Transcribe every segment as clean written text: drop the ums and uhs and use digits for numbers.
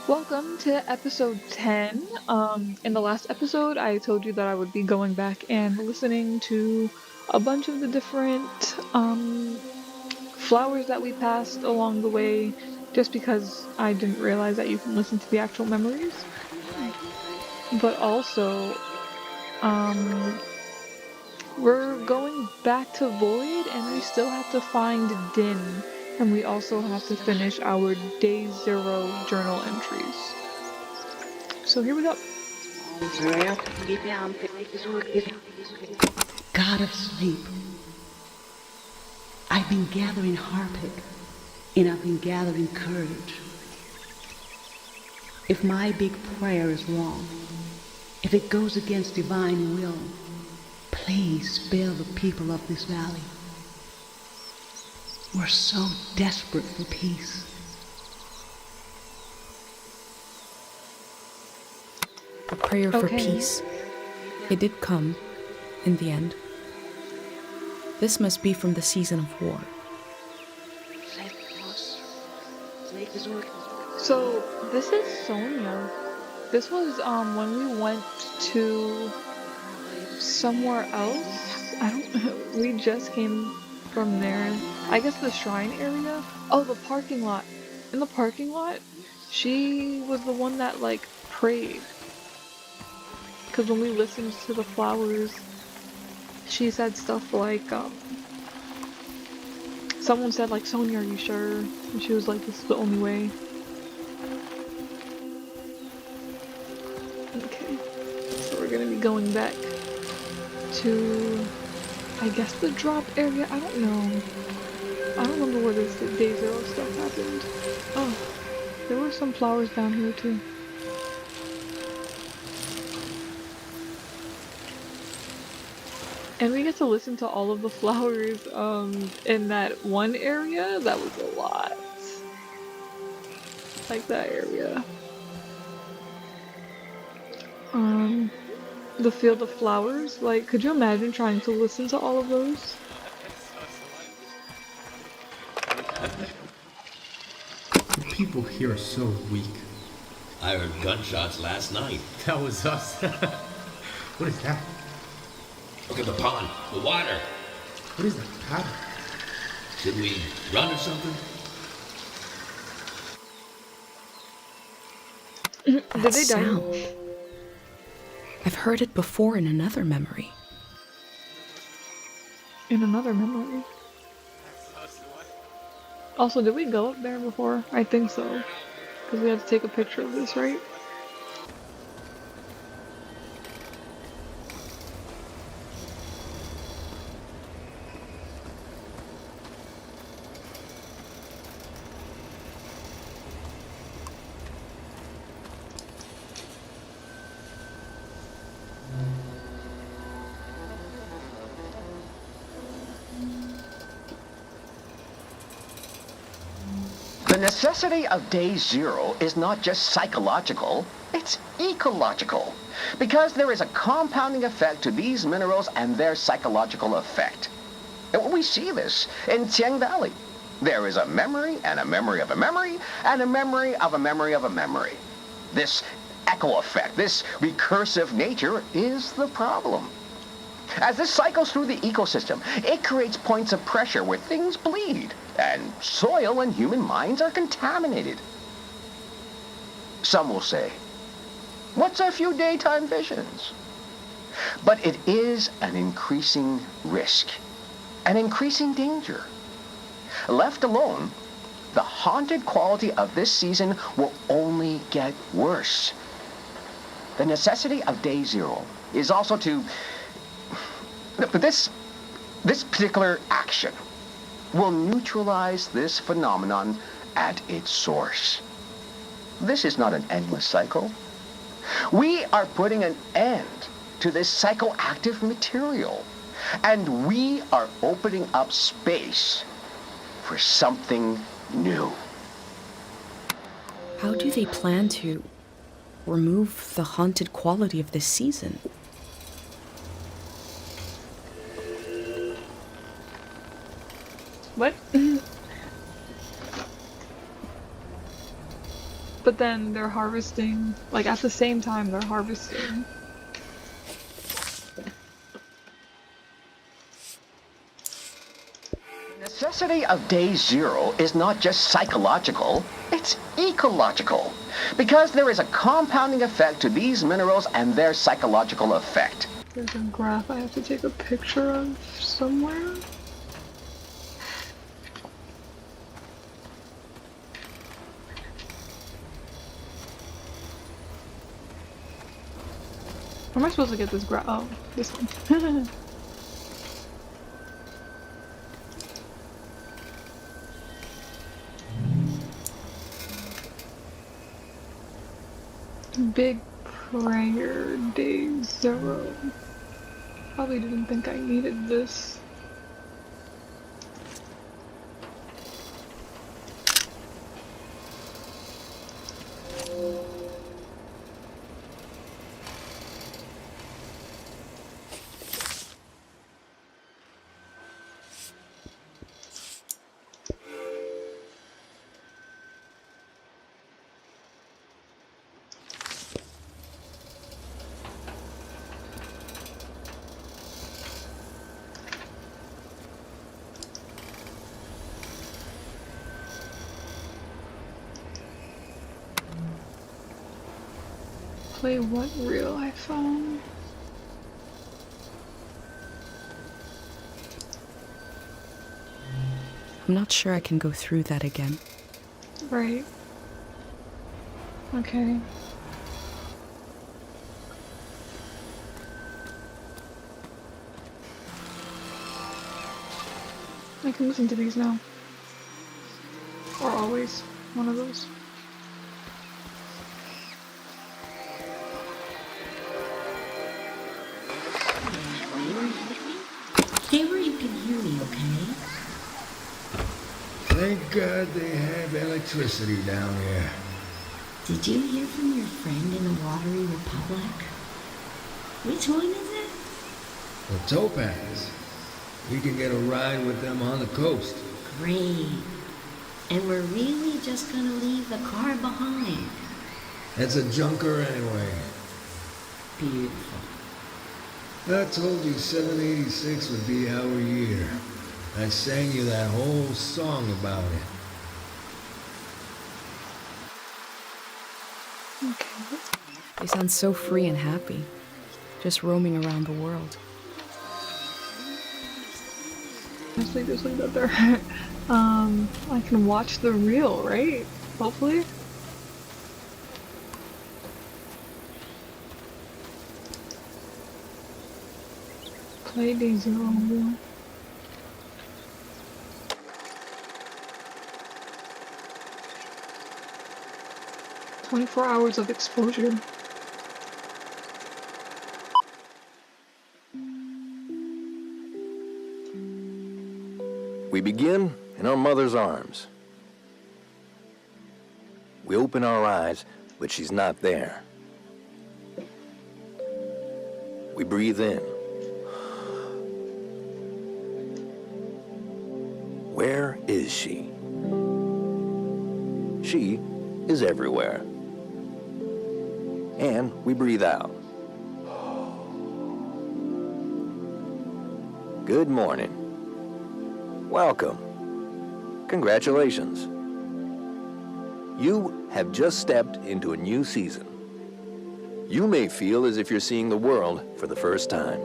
Welcome to episode 10. In the last episode, I told you that I would be going back and listening to a bunch of the different flowers that we passed along the way, just because I didn't realize that you can listen to the actual memories. But also, um, we're going back to Void, and we still have to find Din, and we also have to finish our Day Zero journal entries. So here we go. God of sleep, I've been gathering harpic, and I've been gathering courage. If my big prayer is wrong, if it goes against divine will, please spare the people of this valley. We're so desperate for peace. A prayer for Okay. peace. It did come, in the end. This must be from the season of war. So this is Sonia. This was when we went to somewhere else. I don't. We just came from there. I guess the shrine area. Oh, the parking lot. In the parking lot, she was the one that like prayed. Because when we listened to the flowers, she said stuff like someone said like, Sonia, are you sure? And she was like, this is the only way. Okay, so we're gonna be going back to, I guess, the drop area. I don't know. I don't remember where this Day Zero stuff happened. Oh, there were some flowers down here too. And we get to listen to all of the flowers in that one area. That was a lot. Like that area. The field of flowers. Like, could you imagine trying to listen to all of those? The people here are so weak. I heard gunshots last night. That was us. What is that? Look at the pond, the water. What is that pattern? Should we run or something? Did That they die? sound. I've heard it before in another memory. In another memory. Also, did we go up there before? I think so. Because we had to take a picture of this, right? The necessity of day zero is not just psychological, it's ecological. Because there is a compounding effect to these minerals and their psychological effect. And we see this in Tiang Valley. There is a memory and a memory of a memory and a memory of a memory of a memory. This echo effect, this recursive nature is the problem. As this cycles through the ecosystem, it creates points of pressure where things bleed, and soil and human minds are contaminated. Some will say, what's a few daytime visions? But it is an increasing risk, an increasing danger. Left alone, the haunted quality of this season will only get worse. The necessity of day zero is also to this particular action will neutralize this phenomenon at its source. This is not an endless cycle. We are putting an end to this psychoactive material, and we are opening up space for something new. How do they plan to remove the haunted quality of this season? What? But then they're harvesting, like at the same time they're harvesting. The necessity of day zero is not just psychological, it's ecological. Because there is a compounding effect to these minerals and their psychological effect. There's a graph I have to take a picture of somewhere. Where am I supposed to get this graph? Oh, this one. Big prayer, day zero. Probably didn't think I needed this. Play what reel I found? I'm not sure I can go through that again. Right. Okay. I can listen to these now. Or always. One of those. Stay where you can hear me, okay? Thank God they have electricity down here. Did you hear from your friend in the Watery Republic? Which one is it? The Topaz. We can get a ride with them on the coast. Great. And we're really just gonna leave the car behind. That's a junker anyway. Beautiful. I told you 786 would be our year. I sang you that whole song about it. Okay. They sound so free and happy, just roaming around the world. Honestly, just leave that there. I can watch the reel, right? Hopefully. Play day zero reel. 24 hours of exposure. We begin in our mother's arms. We open our eyes, but she's not there. We breathe in. Where is she? She is everywhere. And we breathe out. Good morning. Welcome. Congratulations. You have just stepped into a new season. You may feel as if you're seeing the world for the first time.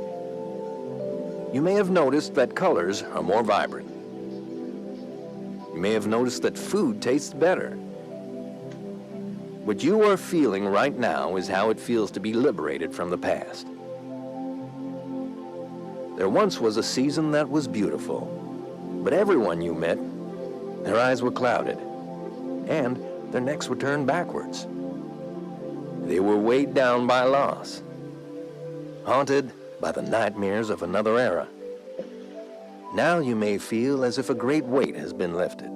You may have noticed that colors are more vibrant. You may have noticed that food tastes better. What you are feeling right now is how it feels to be liberated from the past. There once was a season that was beautiful, but everyone you met, their eyes were clouded, and their necks were turned backwards. They were weighed down by loss, haunted by the nightmares of another era. Now you may feel as if a great weight has been lifted.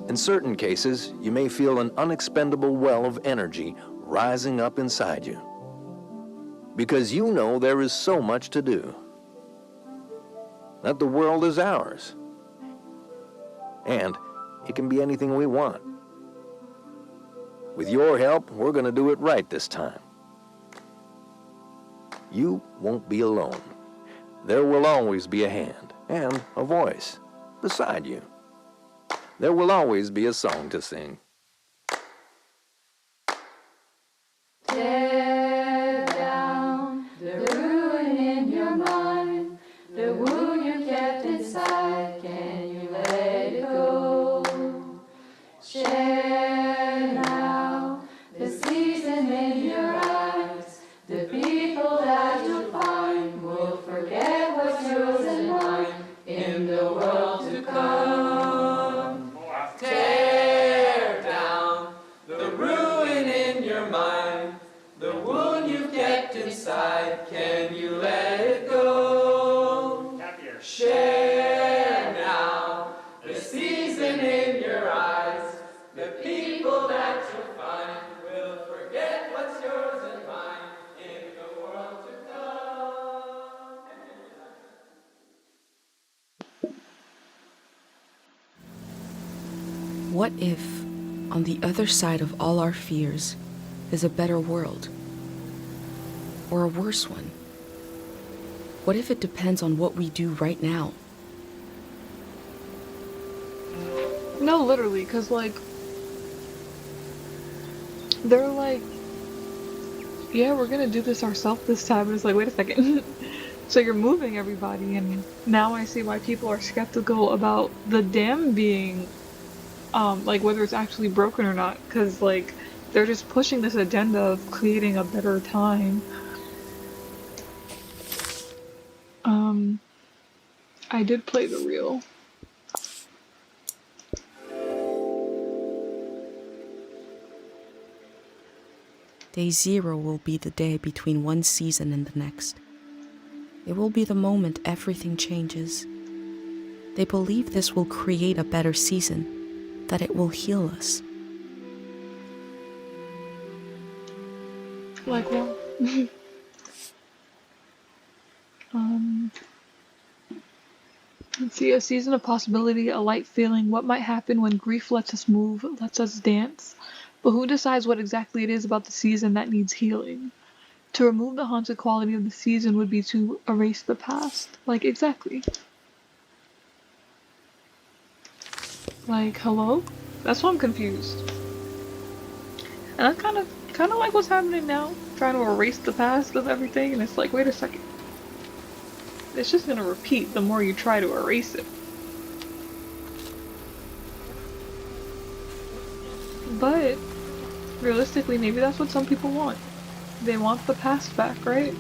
In certain cases, you may feel an unexpendable well of energy rising up inside you, because you know there is so much to do, that the world is ours, and it can be anything we want. With your help, we're going to do it right this time. You won't be alone. There will always be a hand and a voice beside you. There will always be a song to sing. Tear down the ruin in your mind, the wound you kept inside, can you let it go? Share now the season in your eyes, the people that you find will forget what's yours and mine in the world to come. Tear down the ruin in your mind, the wound you kept inside, can you let it go? Share now the season in your eyes, the people that you find will forget what's yours and mine in the world to come. What if, on the other side of all our fears, is a better world? Or a worse one? What if it depends on what we do right now? No, literally, because, like, they're like, yeah, we're gonna do this ourselves this time. And it's like, wait a second. So you're moving everybody, and now I see why people are skeptical about the dam being, like, whether it's actually broken or not. Because, like, they're just pushing this agenda of creating a better time. I did play the reel. Day 0 will be the day between one season and the next. It will be the moment everything changes. They believe this will create a better season, that it will heal us. Like what? Let's see, a season of possibility, a light feeling, what might happen when grief lets us move, lets us dance. But who decides what exactly it is about the season that needs healing? To remove the haunted quality of the season would be to erase the past. Like, exactly. Like, hello? That's why I'm confused. And that's kind of like what's happening now. Trying to erase the past of everything, and it's like, wait a second. It's just gonna repeat the more you try to erase it. But, realistically, maybe that's what some people want. They want the past back, right?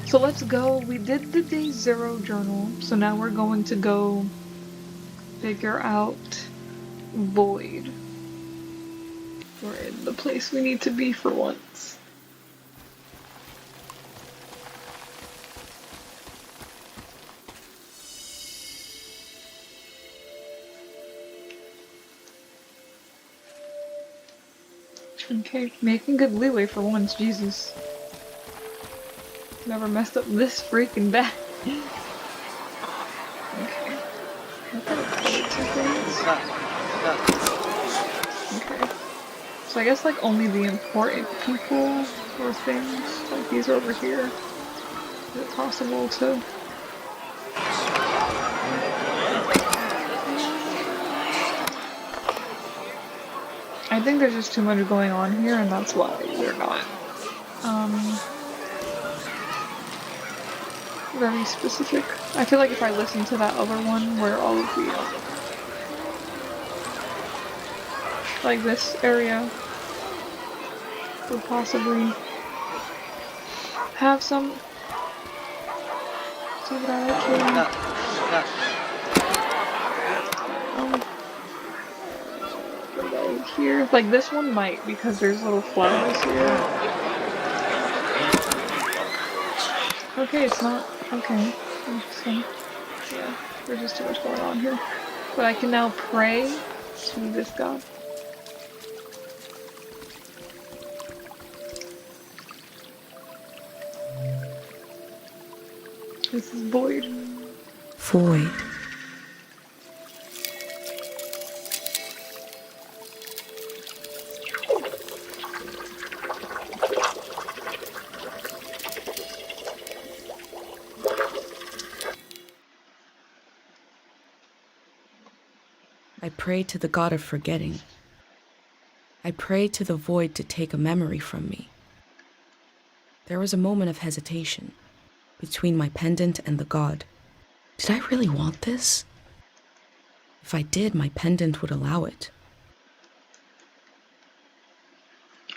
So let's go. We did the day 0 journal, so now we're going to go figure out Void. We're in the place we need to be for once. Okay, making good leeway for once, Jesus. Never messed up this freaking bad. Okay. Okay. So I guess like only the important people or things, like these are over here. Is it possible to... I think there's just too much going on here, and that's why they're not, very specific. I feel like if I listen to that other one where all of the, like this area would possibly have some, so that I can, here. Like this one might, because there's little flowers here. Okay, it's not. Okay. Interesting. Yeah, there's just too much going on here. But I can now pray to this god. This is Void. Void. I prayed to the god of forgetting. I prayed to the void to take a memory from me. There was a moment of hesitation between my pendant and the god. Did I really want this? If I did, my pendant would allow it.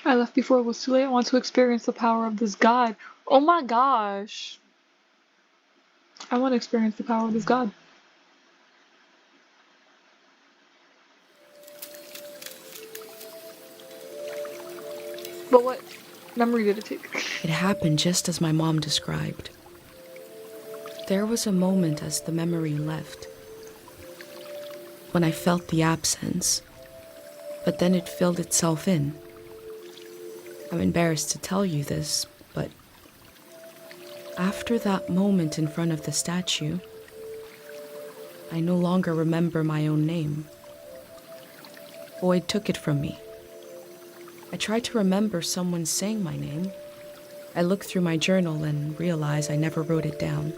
I left before it was too late. I want to experience the power of this god. Oh my gosh. I want to experience the power of this god. But what memory did it take? It happened just as my mom described. There was a moment as the memory left, when I felt the absence, but then it filled itself in. I'm embarrassed to tell you this, but after that moment in front of the statue, I no longer remember my own name. Void took it from me. I tried to remember someone saying my name. I looked through my journal and realized I never wrote it down.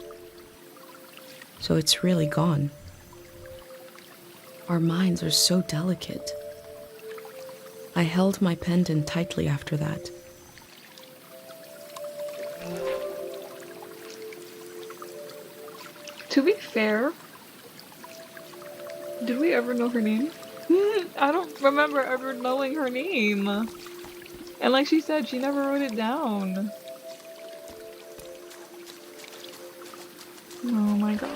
So it's really gone. Our minds are so delicate. I held my pendant tightly after that. To be fair, did we ever know her name? I don't remember ever knowing her name. And like she said, she never wrote it down. Oh my gosh.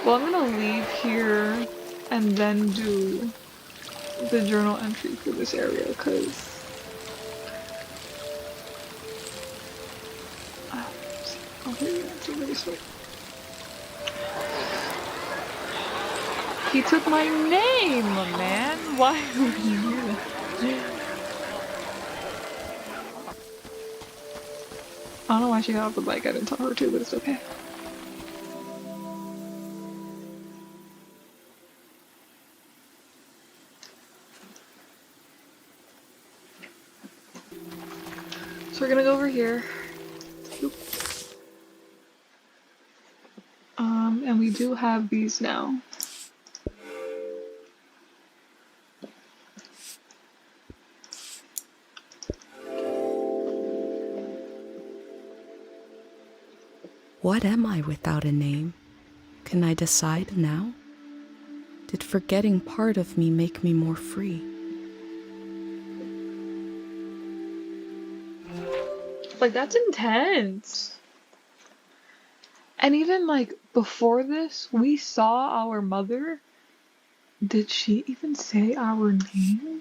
Well, I'm gonna leave here and then do the journal entry for this area, because it's really sweet. He took my name, man. Why would you do that? I don't know why she got off the bike. I didn't tell her to, but it's okay. So we're gonna go over here. And we do have these now. What am I without a name? Can I decide now? Did forgetting part of me make me more free? Like, that's intense. And even like before this, we saw our mother. Did she even say our name?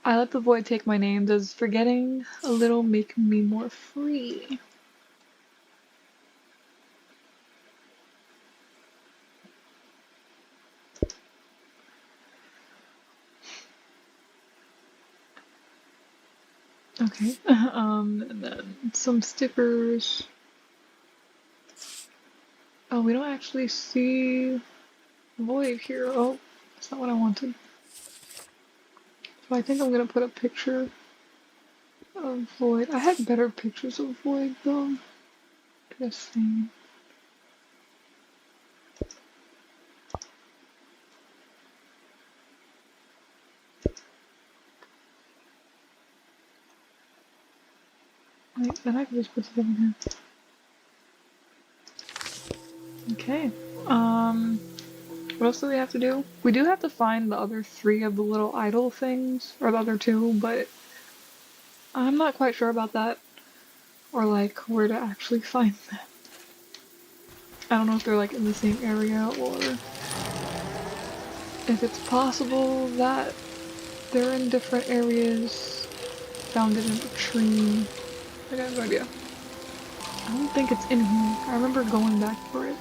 I let the void take my name. Does forgetting a little make me more free? Okay. And then some stickers. Oh, we don't actually see void here. Oh, that's not what I wanted. So I think I'm gonna put a picture of void. I had better pictures of void though. Just saying. Wait, then I can just put it in here. Okay. What else do we have to do? We do have to find the other 3 of the little idol things, or the other 2, but I'm not quite sure about that. Or like where to actually find them. I don't know if they're like in the same area or if it's possible that they're in different areas, found it in a tree. I got no idea. I don't think it's in here. I remember going back for it.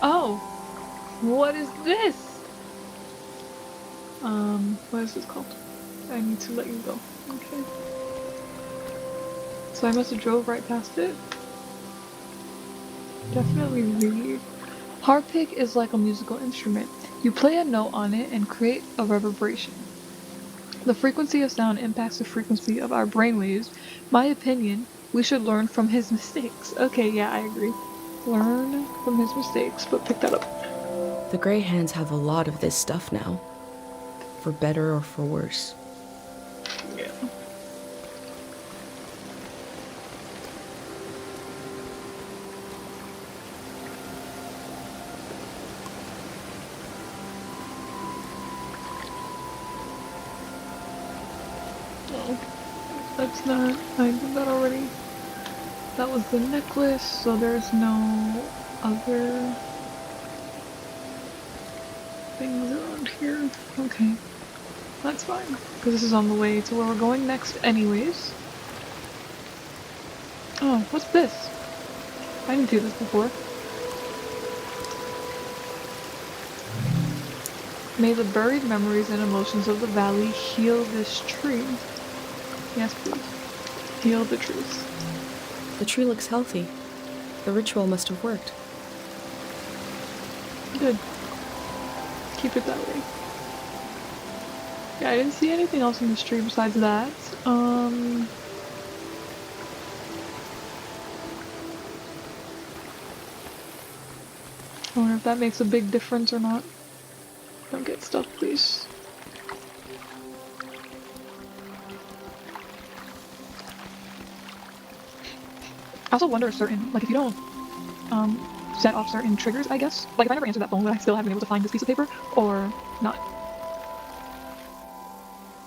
Oh! What is this? What is this called? I need to let you go. Okay. So I must have drove right past it. Definitely read. Harpic is like a musical instrument. You play a note on it and create a reverberation. The frequency of sound impacts the frequency of our brainwaves. My opinion, we should learn from his mistakes. Okay, yeah, I agree. Learn from his mistakes, but pick that up. The Grey Hands have a lot of this stuff now, for better or for worse. Yeah. No, that's not. I did that already. That was the necklace, so there's no other things around here. Okay, that's fine, because this is on the way to where we're going next anyways. Oh, what's this? I didn't do this before. May the buried memories and emotions of the valley heal this tree. Yes, please. Heal the trees. The tree looks healthy. The ritual must have worked. Good. Keep it that way. Yeah, I didn't see anything else in this tree besides that. I wonder if that makes a big difference or not. Don't get stuck, please. I also wonder if certain, like if you don't set off certain triggers, I guess. Like if I never answered that phone, would I still have been able to find this piece of paper or not?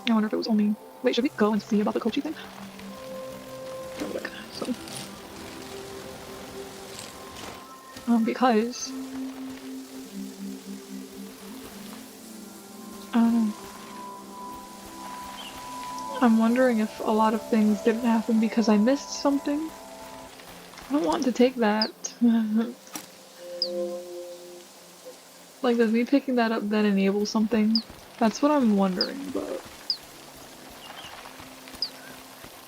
I wonder if it was only. Wait, should we go and see about the KOCHI thing? So, because I don't know. I'm wondering if a lot of things didn't happen because I missed something. I don't want to take that. Like, does me picking that up then enable something? That's what I'm wondering, but...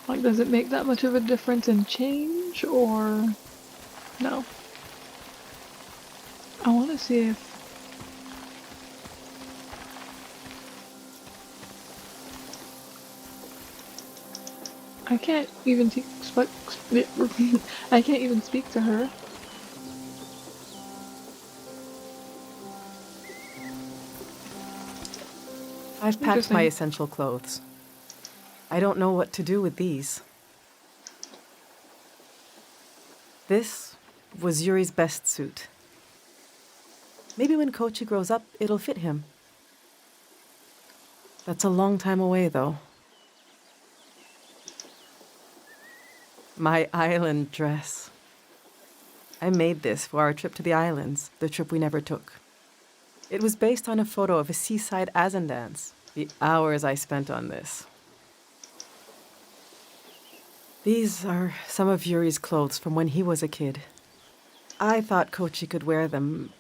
Like, does it make that much of a difference in change, or... No. I want to see if... I can't even I can't even speak to her. I've packed my essential clothes. I don't know what to do with these. This was Yuri's best suit. Maybe when KOCHI grows up, it'll fit him. That's a long time away, though. My island dress. I made this for our trip to the islands, the trip we never took. It was based on a photo of a seaside Azan dance. The hours I spent on this. These are some of Yuri's clothes from when he was a kid. I thought KOCHI could wear them,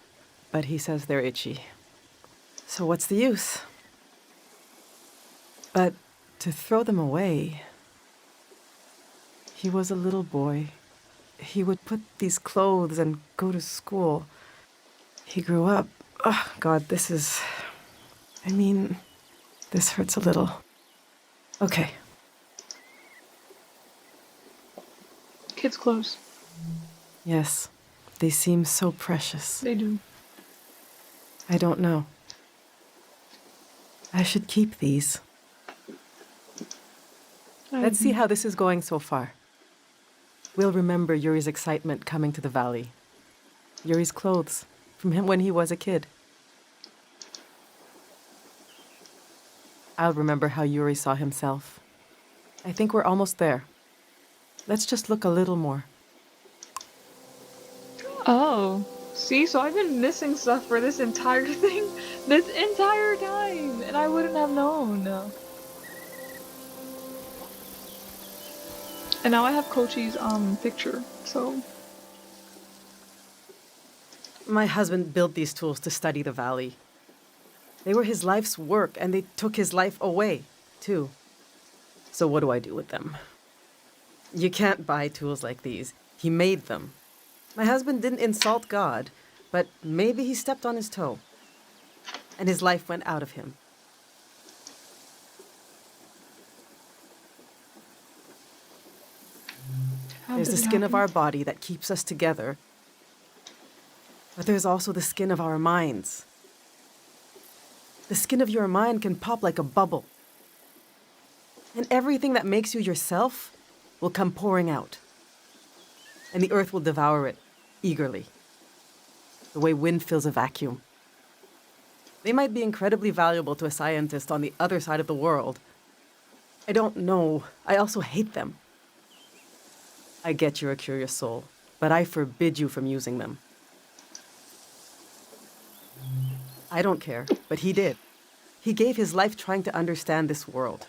but he says they're itchy. So what's the use? But to throw them away... He was a little boy. He would put these clothes and go to school. He grew up. Oh, God, this is... I mean, this hurts a little. Okay. Kids' clothes. Yes, they seem so precious. They do. I don't know. I should keep these. Let's see how this is going so far. We'll remember Yuri's excitement coming to the valley. Yuri's clothes, from him when he was a kid. I'll remember how Yuri saw himself. I think we're almost there. Let's just look a little more. Oh, see, so I've been missing stuff for this entire thing, this entire time, and I wouldn't have known. And now I have KOCHI's picture, so... My husband built these tools to study the valley. They were his life's work, and they took his life away, too. So what do I do with them? You can't buy tools like these. He made them. My husband didn't insult God, but maybe he stepped on his toe, and his life went out of him. How There's did the it skin of happen? our body that keeps us together, but there's also the skin of our minds. The skin of your mind can pop like a bubble, and everything that makes you yourself will come pouring out, and the earth will devour it eagerly, the way wind fills a vacuum. They might be incredibly valuable to a scientist on the other side of the world. I don't know. I also hate them. I get you're a curious soul, but I forbid you from using them. I don't care, but he did. He gave his life trying to understand this world.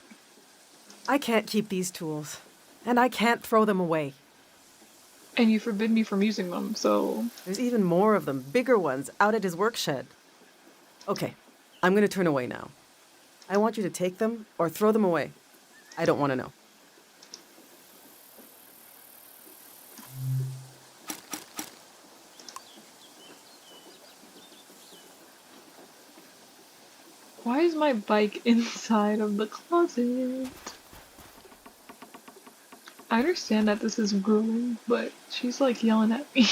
I can't keep these tools, and I can't throw them away. And you forbid me from using them, so... There's even more of them, bigger ones, out at his work shed. Okay, I'm gonna turn away now. I want you to take them or throw them away. I don't want to know. Why is my bike inside of the closet? I understand that this is grueling, but she's like yelling at me.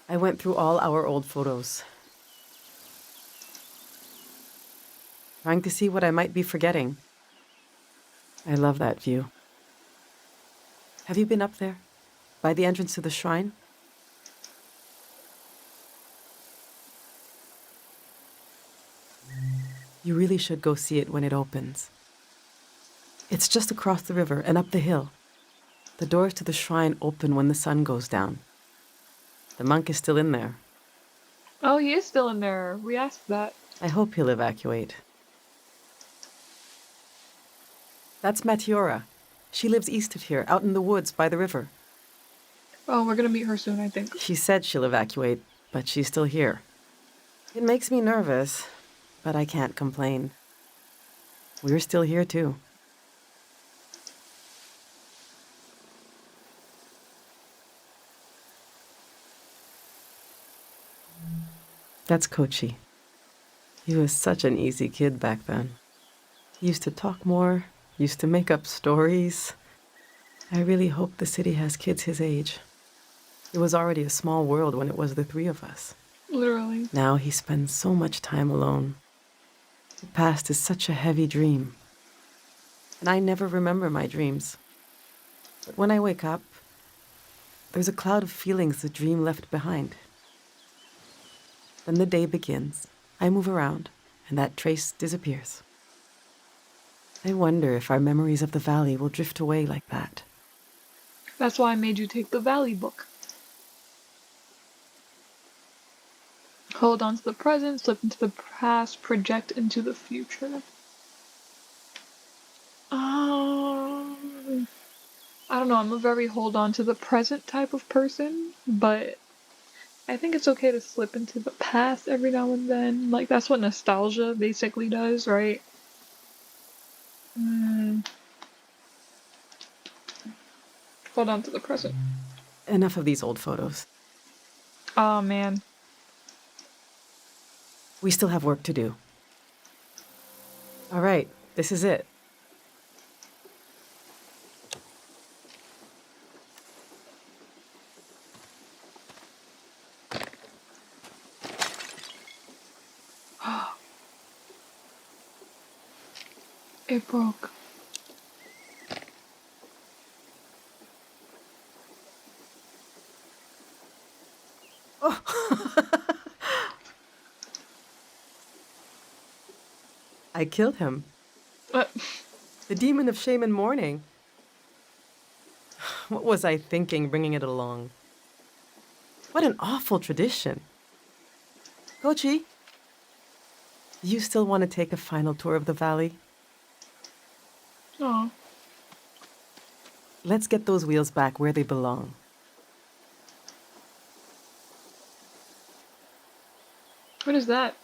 I went through all our old photos, trying to see what I might be forgetting. I love that view. Have you been up there? By the entrance to the shrine? You really should go see it when it opens. It's just across the river and up the hill. The doors to the shrine open when the sun goes down. The monk is still in there. Oh, he is still in there. We asked that. I hope he'll evacuate. That's Matiora. She lives east of here, out in the woods by the river. Oh, we're gonna meet her soon, I think. She said she'll evacuate, but she's still here. It makes me nervous, but I can't complain. We're still here, too. That's Kochi. He was such an easy kid back then. He used to talk more, used to make up stories. I really hope the city has kids his age. It was already a small world when it was the three of us. Literally. Now he spends so much time alone. The past is such a heavy dream. And I never remember my dreams. But when I wake up, there's a cloud of feelings the dream left behind. Then the day begins. I move around, and that trace disappears. I wonder if our memories of the valley will drift away like that. That's why I made you take the Valley book. Hold on to the present, slip into the past, project into the future. I don't know, I'm a very hold on to the present type of person, but I think it's okay to slip into the past every now and then. Like, that's what nostalgia basically does, right? Hold on to the present. Enough of these old photos. Oh, man. We still have work to do. All right, this is it. It broke. I killed him. The demon of shame and mourning. What was I thinking bringing it along? What an awful tradition. Kochi, do you still want to take a final tour of the valley? Oh. Let's get those wheels back where they belong. What is that?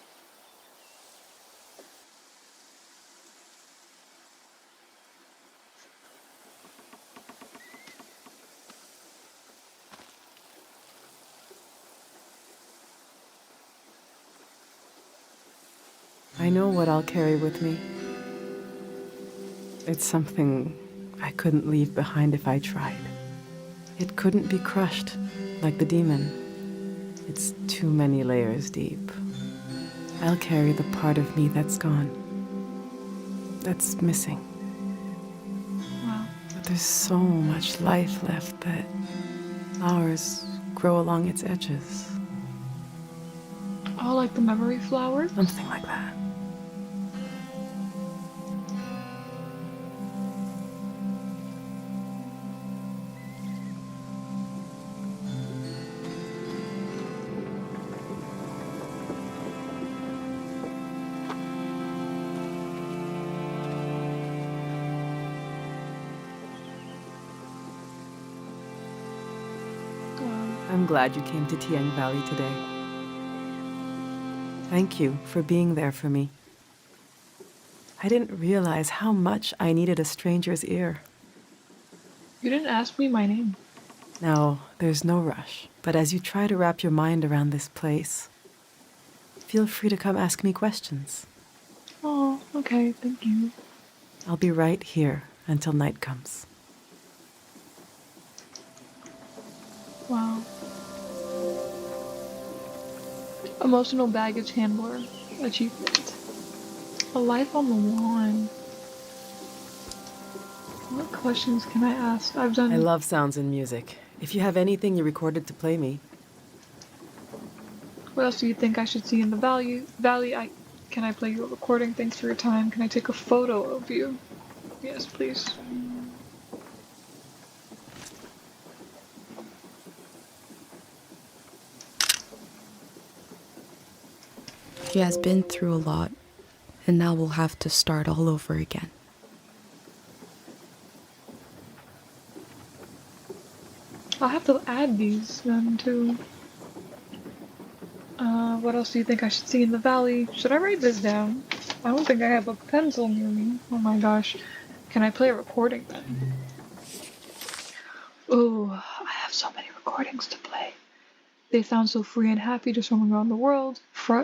I know what I'll carry with me. It's something I couldn't leave behind if I tried. It couldn't be crushed like the demon. It's too many layers deep. I'll carry the part of me that's gone, that's missing. Wow. But there's so much life left that flowers grow along its edges. Oh, like the memory flowers? Something like that. I'm glad you came to Tiang Valley today. Thank you for being there for me. I didn't realize how much I needed a stranger's ear. You didn't ask me my name. Now, there's no rush, but as you try to wrap your mind around this place, feel free to come ask me questions. Oh, okay, thank you. I'll be right here until night comes. Wow. Emotional baggage handler achievement. A life on the lawn. What questions can I ask? I love sounds and music. If you have anything you recorded to play me. What else do you think I should see in the valley? Can I play you a recording? Thanks for your time. Can I take a photo of you? Yes, please. He has been through a lot, and now we'll have to start all over again. I'll have to add these then too. What else do you think I should see in the valley? Should I write this down? I don't think I have a pencil near me. Oh my gosh. Can I play a recording then? Ooh, I have so many recordings to play. They sound so free and happy just roaming around the world.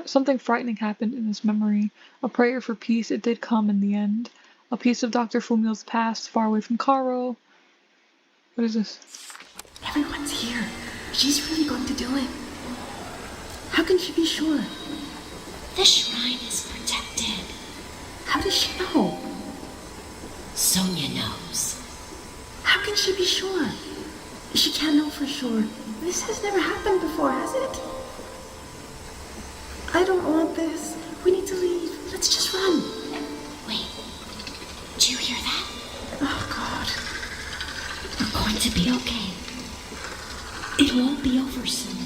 Something frightening happened in this memory. A prayer for peace, it did come in the end. A piece of Dr. Fumio's past, far away from Karo. What is this? Everyone's here. She's really going to do it. How can she be sure? The shrine is protected. How does she know? Sonia knows. How can she be sure? She can't know for sure. This has never happened before, has it? I don't want this. We need to leave. Let's just run. Wait. Do you hear that? Oh, God. We're going to be okay. It won't be over soon.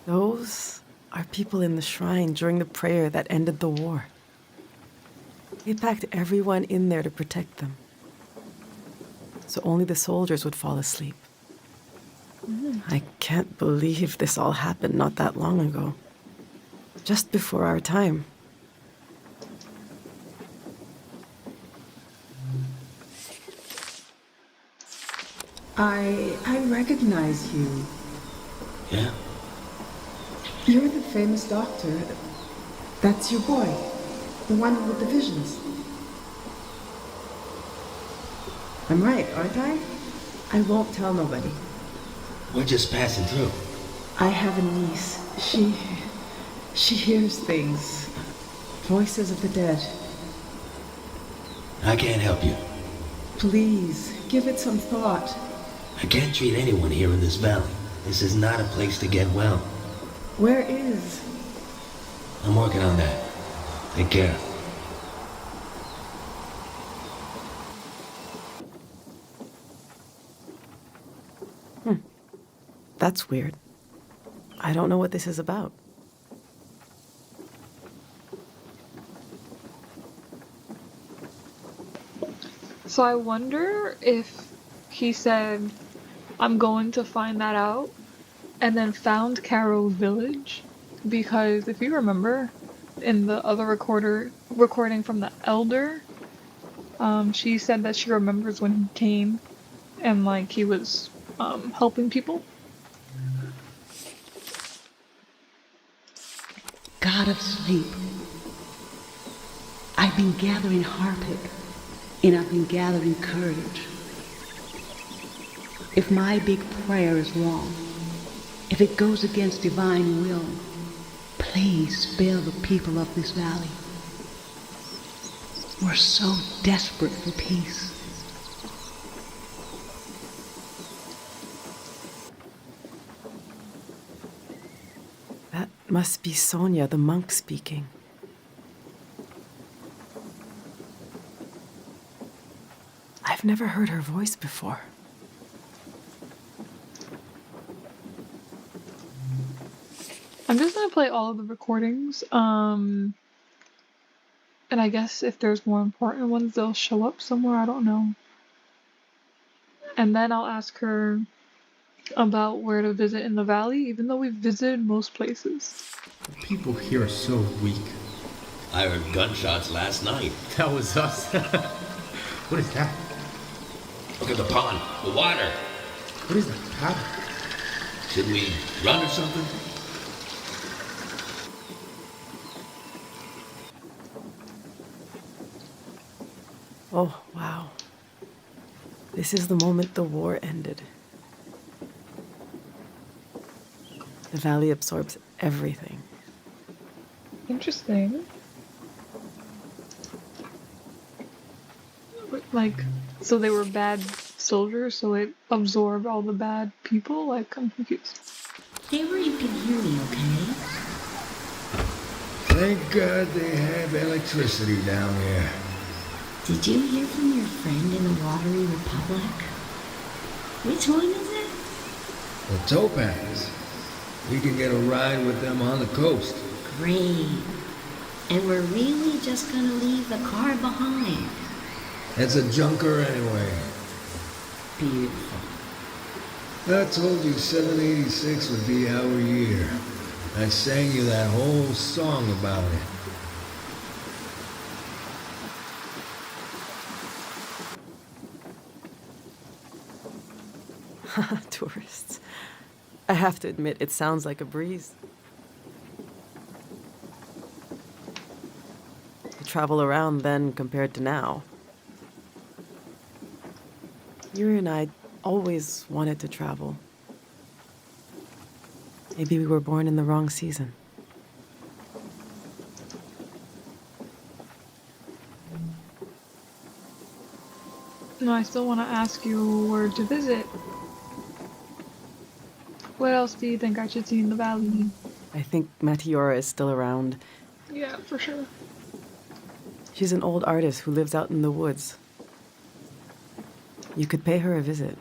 Those are people in the shrine during the prayer that ended the war. They packed everyone in there to protect them, so only the soldiers would fall asleep. I can't believe this all happened not that long ago, just before our time. I recognize you. Yeah? You're the famous doctor. That's your boy, the one with the visions. I'm right, aren't I? I won't tell nobody. We're just passing through. I have a niece. She hears things. Voices of the dead. I can't help you. Please, give it some thought. I can't treat anyone here in this valley. This is not a place to get well. Where is? I'm working on that. Take care. That's weird. I don't know what this is about. So I wonder if he said, I'm going to find that out, and then found Caro Village because if you remember in the other recording from the Elder, she said that she remembers when he came and like he was helping people. God of sleep, I've been gathering Harpic, and I've been gathering courage. If my big prayer is wrong, if it goes against divine will, please spare the people of this valley. We're so desperate for peace. That must be Sonia, the monk, speaking. I've never heard her voice before. I'm just gonna play all of the recordings, and I guess if there's more important ones, they'll show up somewhere, I don't know. And then I'll ask her about where to visit in the valley, even though we've visited most places. The people here are so weak. I heard gunshots last night. That was us. What is that? Look at the pond, the water. What is that pattern? Should we run or something? Oh, wow. This is the moment the war ended. The valley absorbs everything. Interesting. Like, so they were bad soldiers, so it absorbed all the bad people? Like, I'm confused. Stay where you can hear me, okay? Thank God they have electricity down here. Did you hear from your friend in the Watery Republic? Which one is it? The Topaz. We can get a ride with them on the coast. Great. And we're really just gonna leave the car behind. It's a junker anyway. Beautiful. I told you 786 would be our year. I sang you that whole song about it. Tourists. I have to admit, it sounds like a breeze. To travel around then compared to now. Yuri and I always wanted to travel. Maybe we were born in the wrong season. No, I still want to ask you where to visit. What else do you think I should see in the valley? I think Matiora is still around. Yeah, for sure. She's an old artist who lives out in the woods. You could pay her a visit.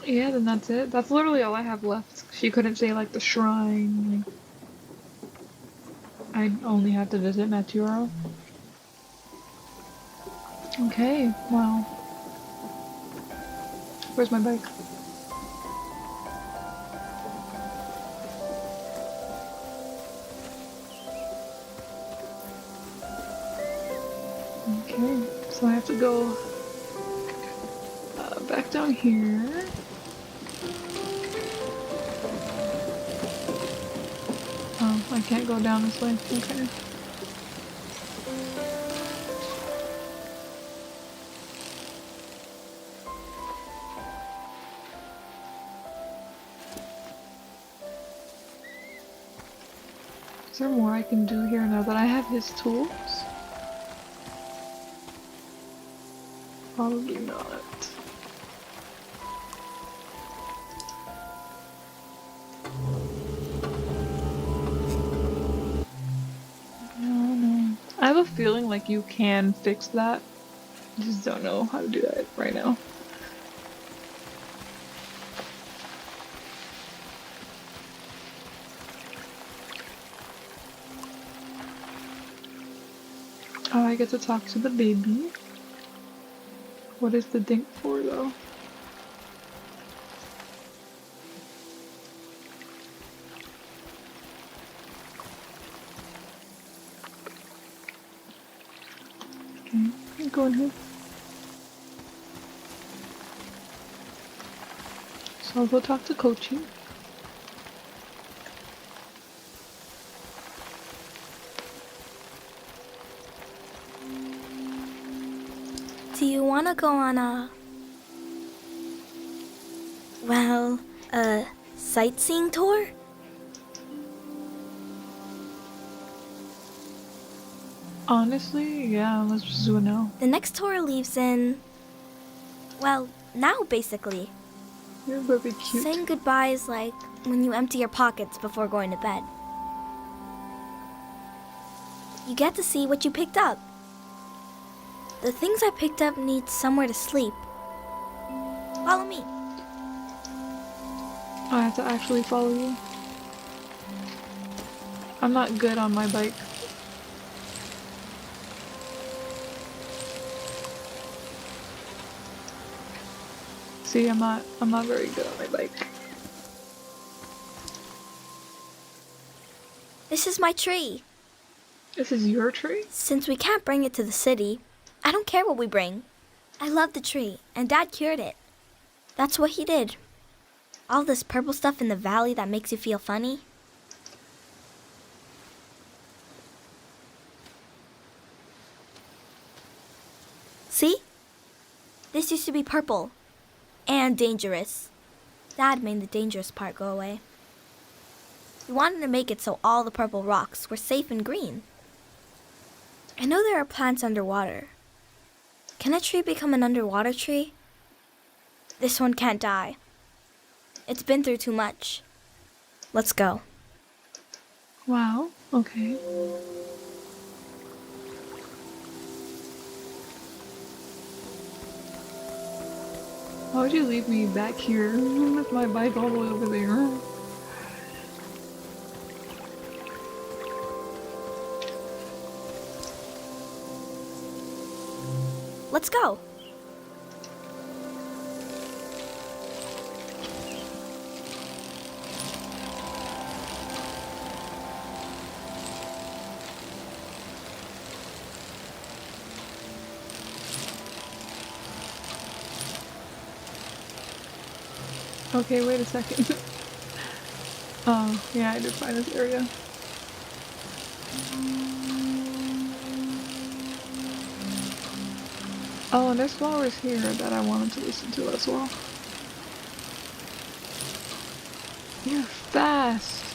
Yeah, then that's it. That's literally all I have left. She couldn't say, like, the shrine. Like, I only had to visit Matiora. Okay, well. Where's my bike? Okay, so I have to go back down here. Oh, I can't go down this way. Okay. Is there more I can do here now that I have his tools? Probably not. No. I have a feeling like you can fix that. I just don't know how to do that right now. Oh, I get to talk to the baby. What is the dink for, though? go in here. So I'll go talk to Kochi. Do you want to go on a sightseeing tour? Honestly, yeah, let's just do it now. The next tour leaves in, well, now basically. You're very cute. Saying goodbye is like when you empty your pockets before going to bed. You get to see what you picked up. The things I picked up need somewhere to sleep. Follow me. I have to actually follow you. I'm not good on my bike. See, I'm not very good on my bike. This is my tree. This is your tree? Since we can't bring it to the city, I don't care what we bring. I love the tree, and Dad cured it. That's what he did. All this purple stuff in the valley that makes you feel funny. See? This used to be purple. And dangerous. Dad made the dangerous part go away. He wanted to make it so all the purple rocks were safe and green. I know there are plants underwater. Can a tree become an underwater tree? This one can't die. It's been through too much. Let's go. Wow, okay. Why would you leave me back here with my bike all the way over there? Let's go. Okay, wait a second. Oh, yeah, I did find this area. Oh, and there's flowers here that I wanted to listen to as well. You're fast.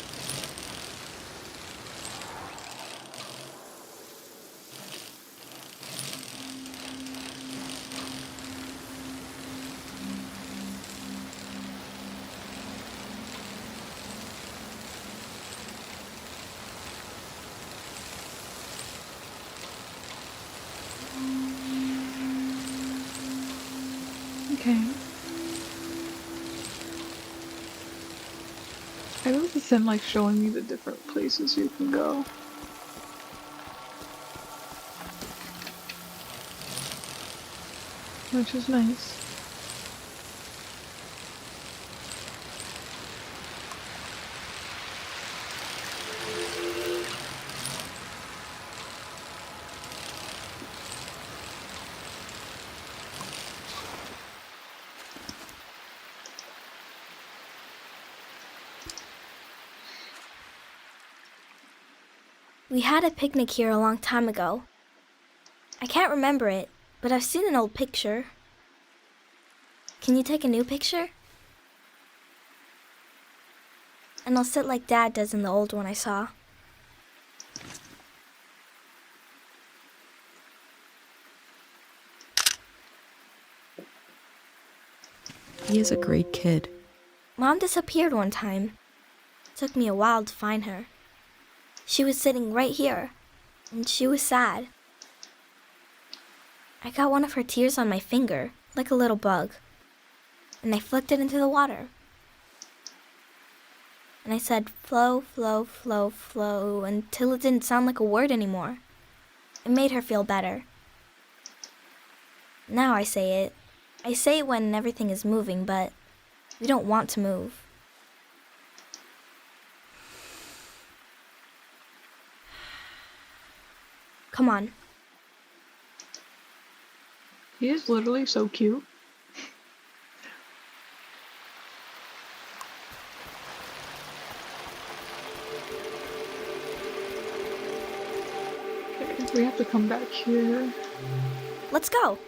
Okay. I love this him like showing me the different places you can go. Which is nice. We had a picnic here a long time ago. I can't remember it, but I've seen an old picture. Can you take a new picture? And I'll sit like Dad does in the old one I saw. He is a great kid. Mom disappeared one time. It took me a while to find her. She was sitting right here, and she was sad. I got one of her tears on my finger, like a little bug, and I flicked it into the water. And I said, flow, flow, flow, flow, until it didn't sound like a word anymore. It made her feel better. Now I say it. I say it when everything is moving, but we don't want to move. Come on. He is literally so cute. Okay, we have to come back here. Let's go.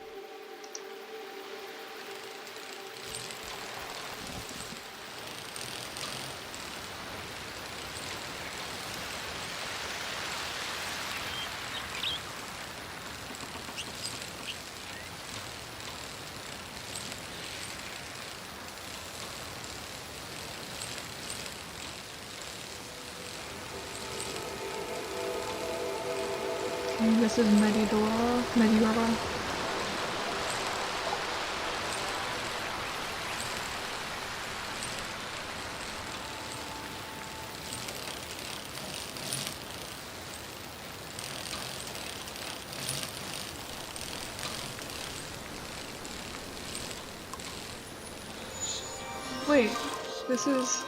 And this is Medidora. Wait, this is...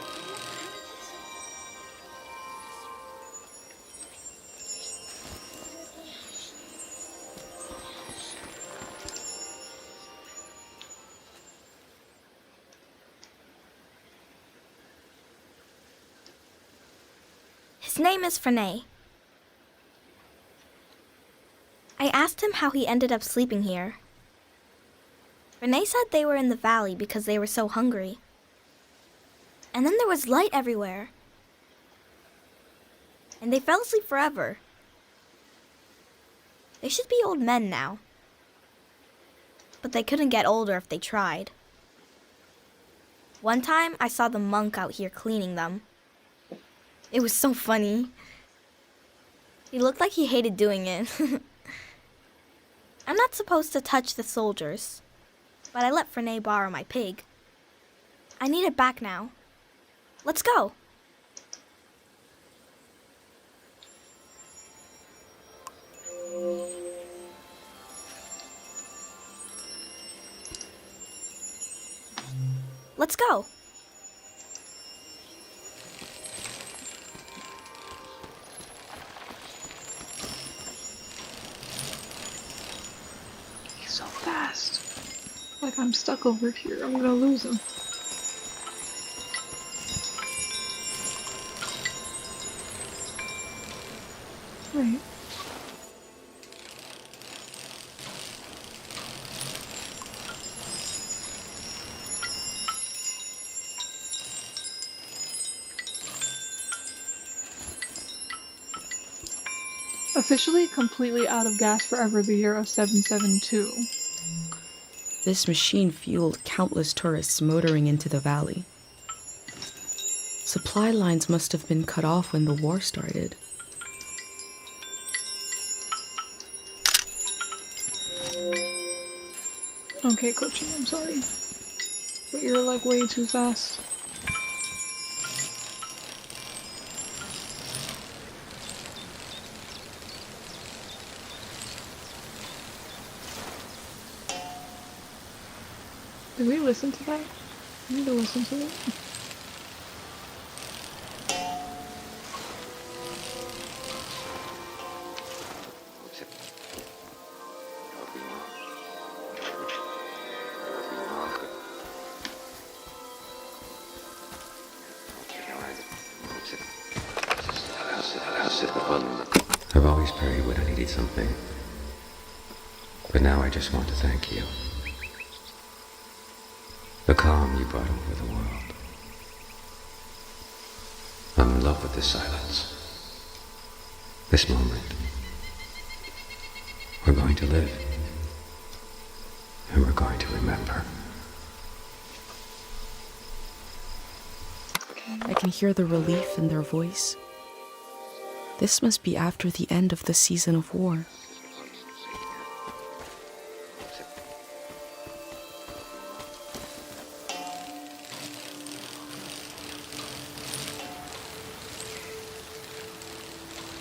His name is Frenay. I asked him how he ended up sleeping here. Frenay said they were in the valley because they were so hungry. And then there was light everywhere. And they fell asleep forever. They should be old men now. But they couldn't get older if they tried. One time, I saw the monk out here cleaning them. It was so funny. He looked like he hated doing it. I'm not supposed to touch the soldiers, but I let Frenay borrow my pig. I need it back now. Let's go. Let's go. He's so fast. Like, I'm stuck over here. I'm gonna lose him. Wait. Officially completely out of gas forever, the year of 772. This machine fueled countless tourists motoring into the valley. Supply lines must have been cut off when the war started. Okay, KOCHI, I'm sorry. But you're like way too fast. Did we listen to that? I need to listen to it. I've always prayed when I needed something. But now I just want to thank you. The calm you brought over the world. I'm in love with this silence. This moment. We're going to live. And we're going to remember. I can hear the relief in their voice. This must be after the end of the season of war.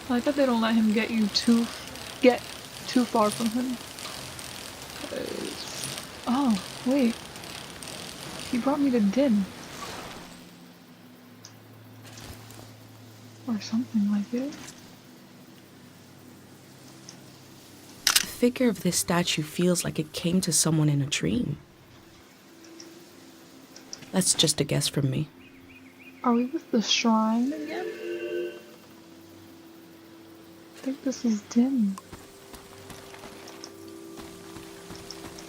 I like that they don't let him get too far from him. Oh, wait. He brought me to Din. Or something like it. The figure of this statue feels like it came to someone in a dream. That's just a guess from me. Are we with the shrine again? I think this is dim.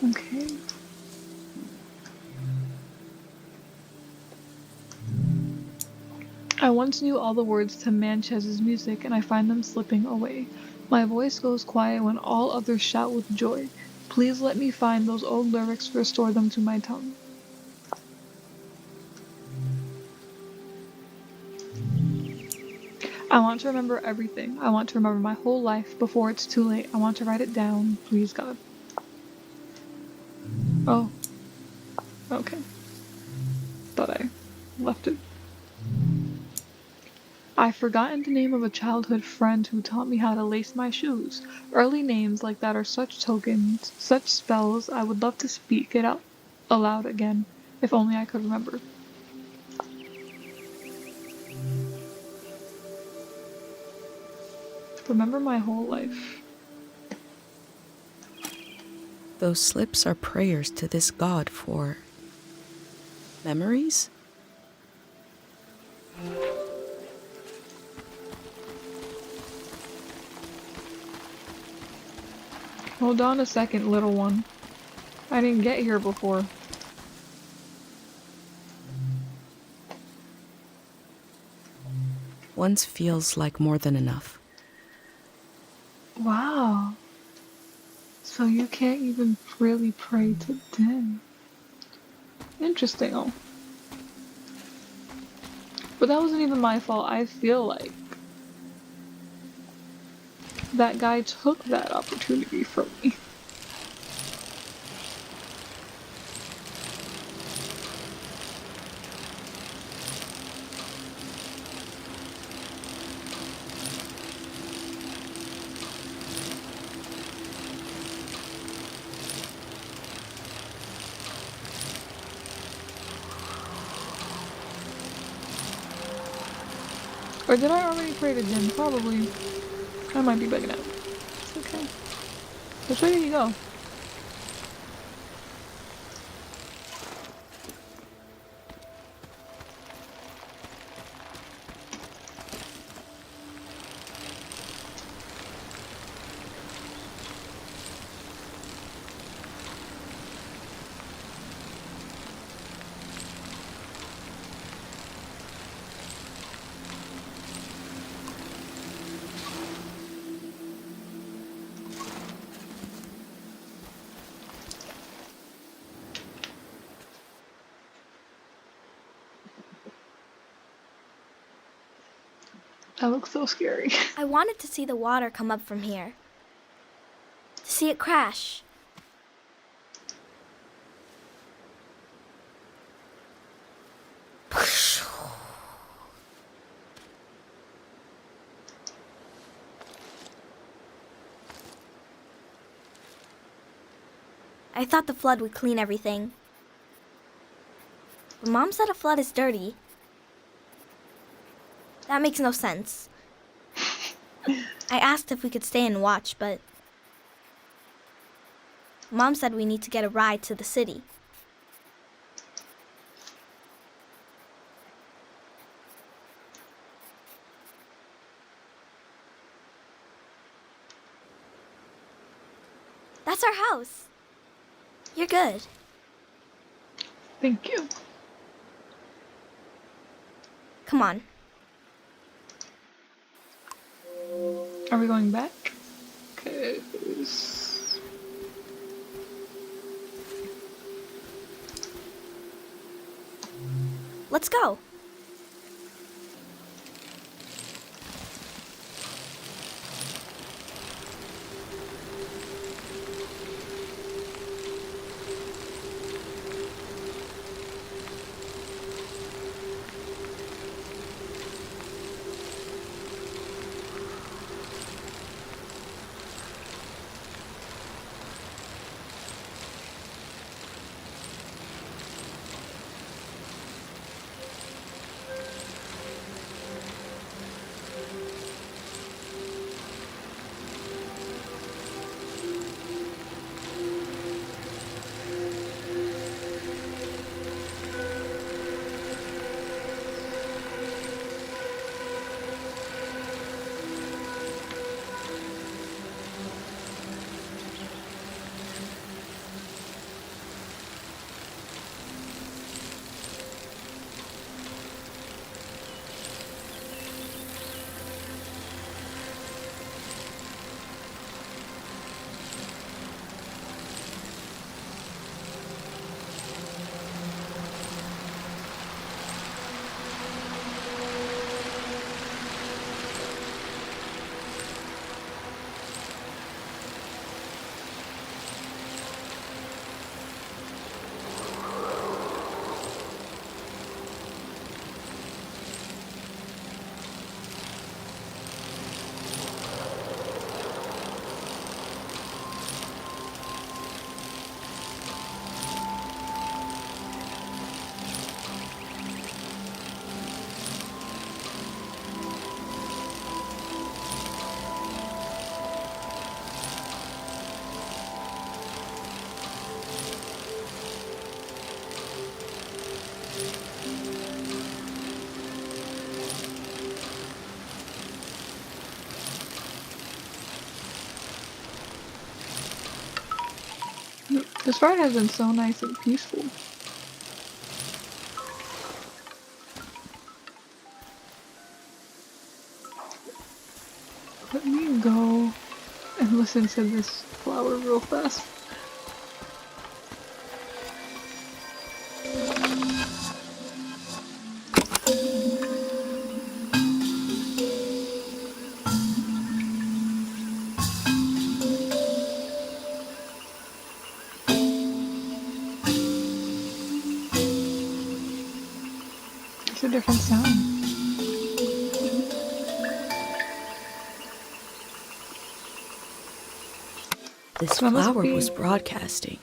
Okay. I once knew all the words to Manchez's music, and I find them slipping away. My voice goes quiet when all others shout with joy. Please let me find those old lyrics, restore them to my tongue. I want to remember everything. I want to remember my whole life before it's too late. I want to write it down, please God. Oh. Okay. Thought I left it. I've forgotten the name of a childhood friend who taught me how to lace my shoes. Early names like that are such tokens, such spells. I would love to speak it out aloud again, if only I could remember. Remember my whole life. Those slips are prayers to this god for memories? Hold on a second, little one. I didn't get here before. Once feels like more than enough. Wow. So you can't even really pray to Din. Interesting. Oh. But that wasn't even my fault. I feel like that guy took that opportunity from me. Or did I already pray to Jin? Probably. I might be bugging out. It's okay. Which way did he go? That looks so scary. I wanted to see the water come up from here. To see it crash. I thought the flood would clean everything. But Mom said a flood is dirty. That makes no sense. I asked if we could stay and watch, but Mom said we need to get a ride to the city. That's our house. You're good. Thank you. Come on. Are we going back? 'Cause Let's go. This ride has been so nice and peaceful. Let me go and listen to this flower real fast. It's a different sound. This So it must flower be was broadcasting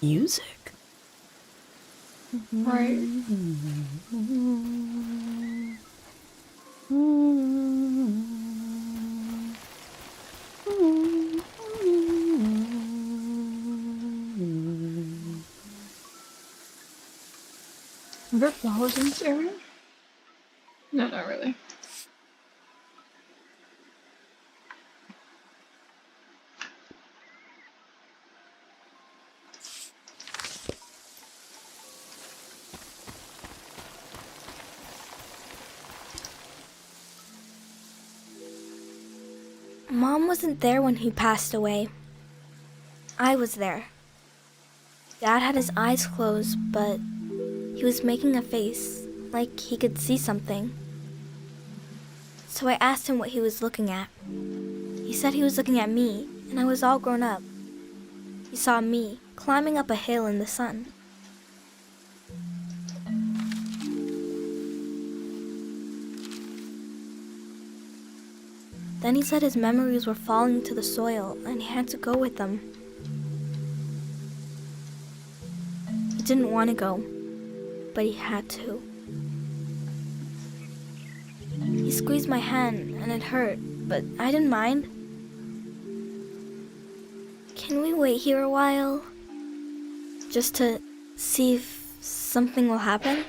music. right. Are there flowers in this area? No, not really. Mom wasn't there when he passed away. I was there. Dad had his eyes closed, but he was making a face, like he could see something. So I asked him what he was looking at. He said he was looking at me, and I was all grown up. He saw me climbing up a hill in the sun. Then he said his memories were falling to the soil, and he had to go with them. He didn't want to go, but he had to. He squeezed my hand, and it hurt, but I didn't mind. Can we wait here a while? Just to see if something will happen?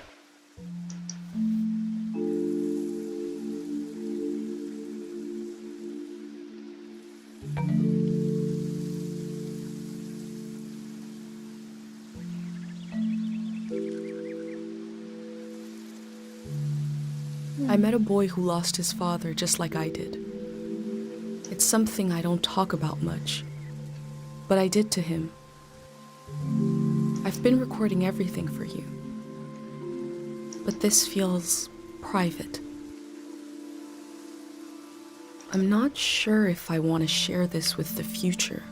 I met a boy who lost his father just like I did. It's something I don't talk about much, but I did to him. I've been recording everything for you, but this feels private. I'm not sure if I want to share this with the future.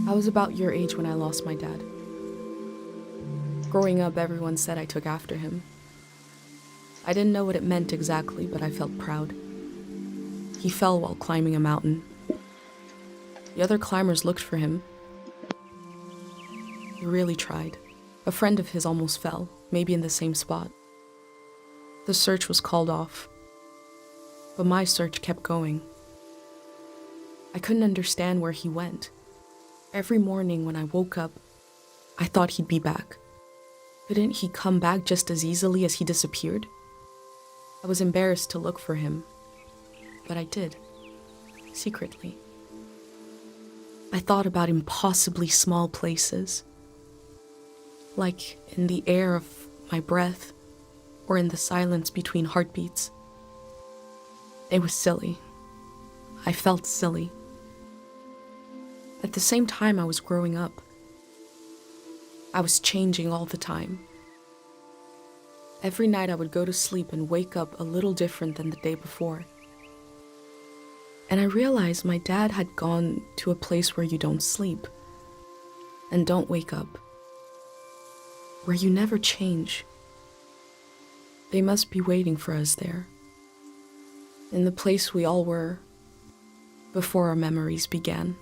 I was about your age when I lost my dad. Growing up, everyone said I took after him. I didn't know what it meant exactly, but I felt proud. He fell while climbing a mountain. The other climbers looked for him. He really tried. A friend of his almost fell, maybe in the same spot. The search was called off, but my search kept going. I couldn't understand where he went. Every morning when I woke up, I thought he'd be back. Couldn't he come back just as easily as he disappeared? I was embarrassed to look for him, but I did, secretly. I thought about impossibly small places, like in the air of my breath or in the silence between heartbeats. It was silly. I felt silly. At the same time, I was growing up. I was changing all the time. Every night I would go to sleep and wake up a little different than the day before. And I realized my dad had gone to a place where you don't sleep and don't wake up, where you never change. They must be waiting for us there, in the place we all were before our memories began.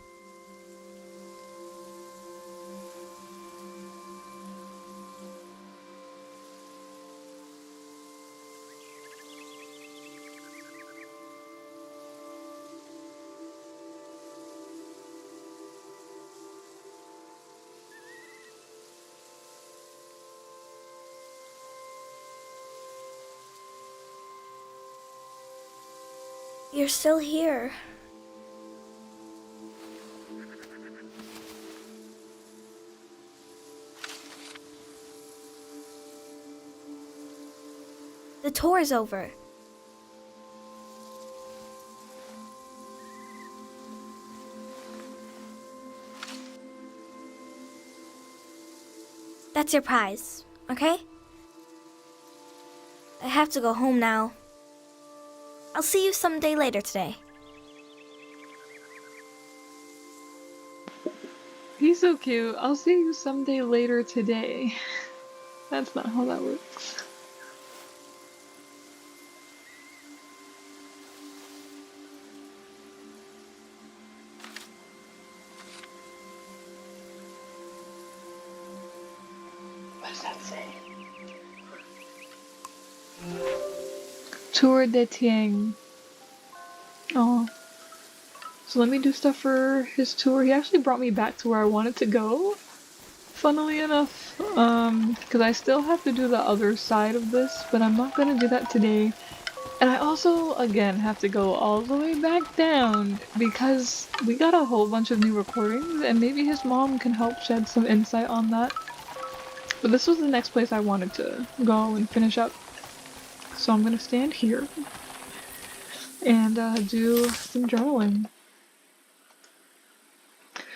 You're still here. The tour is over. That's your prize, okay? I have to go home now. I'll see you someday later today. He's so cute. I'll see you someday later today. That's not how that works. What does that say? Tour de Tieng. Oh. So let me do stuff for his tour. He actually brought me back to where I wanted to go. Funnily enough. Because I still have to do the other side of this, but I'm not gonna do that today. And I also, again, have to go all the way back down because we got a whole bunch of new recordings and maybe his mom can help shed some insight on that. But this was the next place I wanted to go and finish up. So I'm gonna stand here and do some journaling.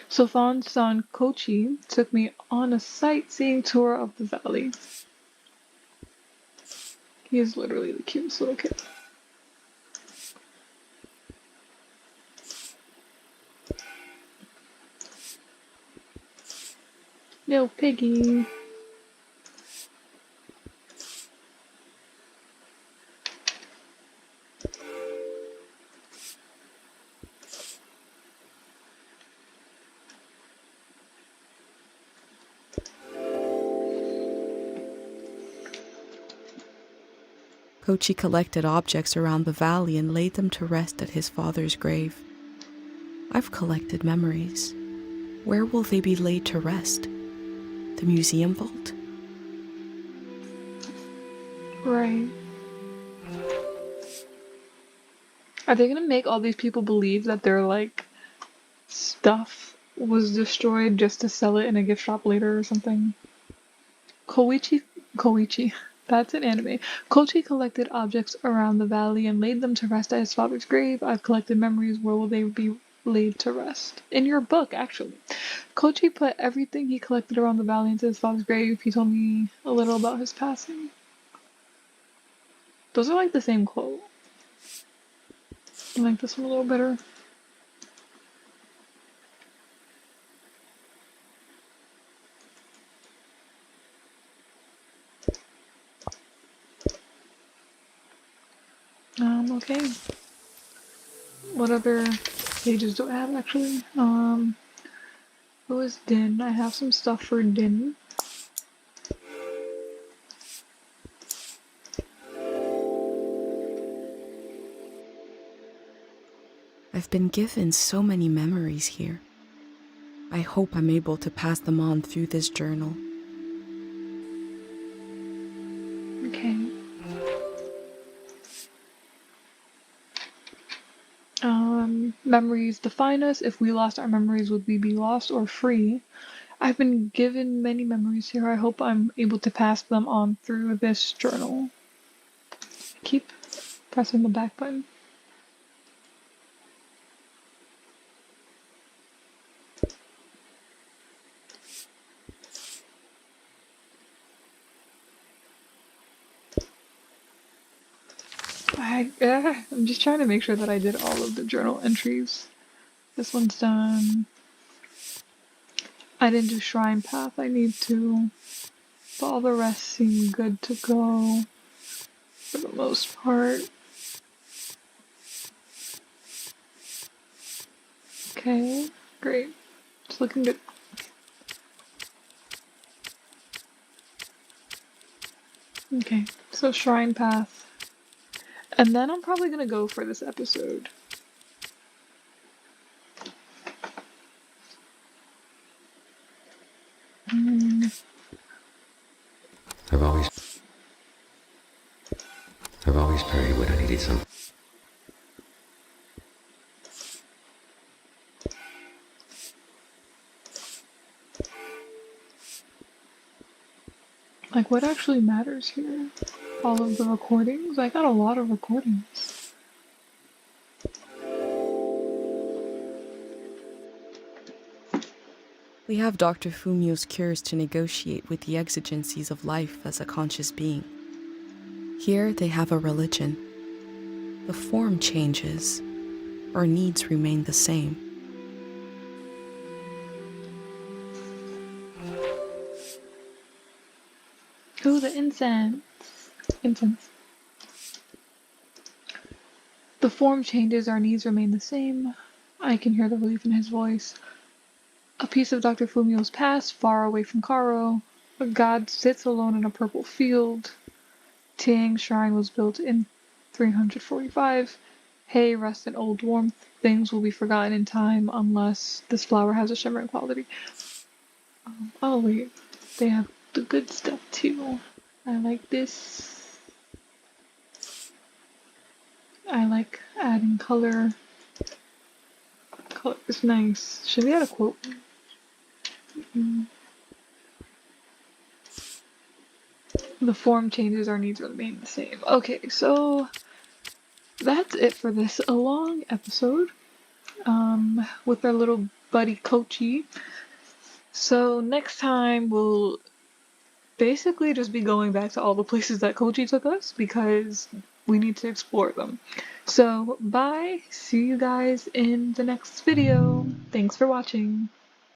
So Fawn's son, KOCHI, took me on a sightseeing tour of the valley. He is literally the cutest little kid. No piggy. KOCHI collected objects around the valley and laid them to rest at his father's grave. I've collected memories. Where will they be laid to rest? The museum vault? Right. Are they gonna make all these people believe that their, like, stuff was destroyed just to sell it in a gift shop later or something? Koichi, that's an anime. KOCHI collected objects around the valley and laid them to rest at his father's grave. I've collected memories. Where will they be laid to rest? In your book, actually. KOCHI put everything he collected around the valley into his father's grave. He told me a little about his passing. Those are like the same quote. I like this one a little better. Okay. What other pages do I have actually? Who is Din? I have some stuff for Din. I've been given so many memories here. I hope I'm able to pass them on through this journal. Okay. Memories define us. If we lost our memories, would we be lost or free? I've been given many memories here. I hope I'm able to pass them on through this journal. Keep pressing the back button. I'm just trying to make sure that I did all of the journal entries. This one's done. I didn't do Shrine Path. I need to. But all the rest seem good to go for the most part. Okay, great. It's looking good. Okay, so Shrine Path. And then I'm probably gonna go for this episode. I've always prayed when I needed something. Like, what actually matters here? All of the recordings? I got a lot of recordings. We have Dr. Fumio's cures to negotiate with the exigencies of life as a conscious being. Here they have a religion. The form changes, our needs remain the same. Ooh, the incense. Incense. The form changes, our needs remain the same. I can hear the relief in his voice. A piece of Dr. Fumio's past, far away from Karo. A god sits alone in a purple field. Tiang's shrine was built in 345. Hay, rust, and old warmth. Things will be forgotten in time unless this flower has a shimmering quality. Oh wait, they have the good stuff too. I like this. I like adding color. Color is nice. Should we add a quote? The form changes, our needs remain the same. Okay, so that's it for this long episode. With our little buddy KOCHI. So next time we'll basically just be going back to all the places that KOCHI took us because we need to explore them. So bye, see you guys in the next video. Thanks for watching.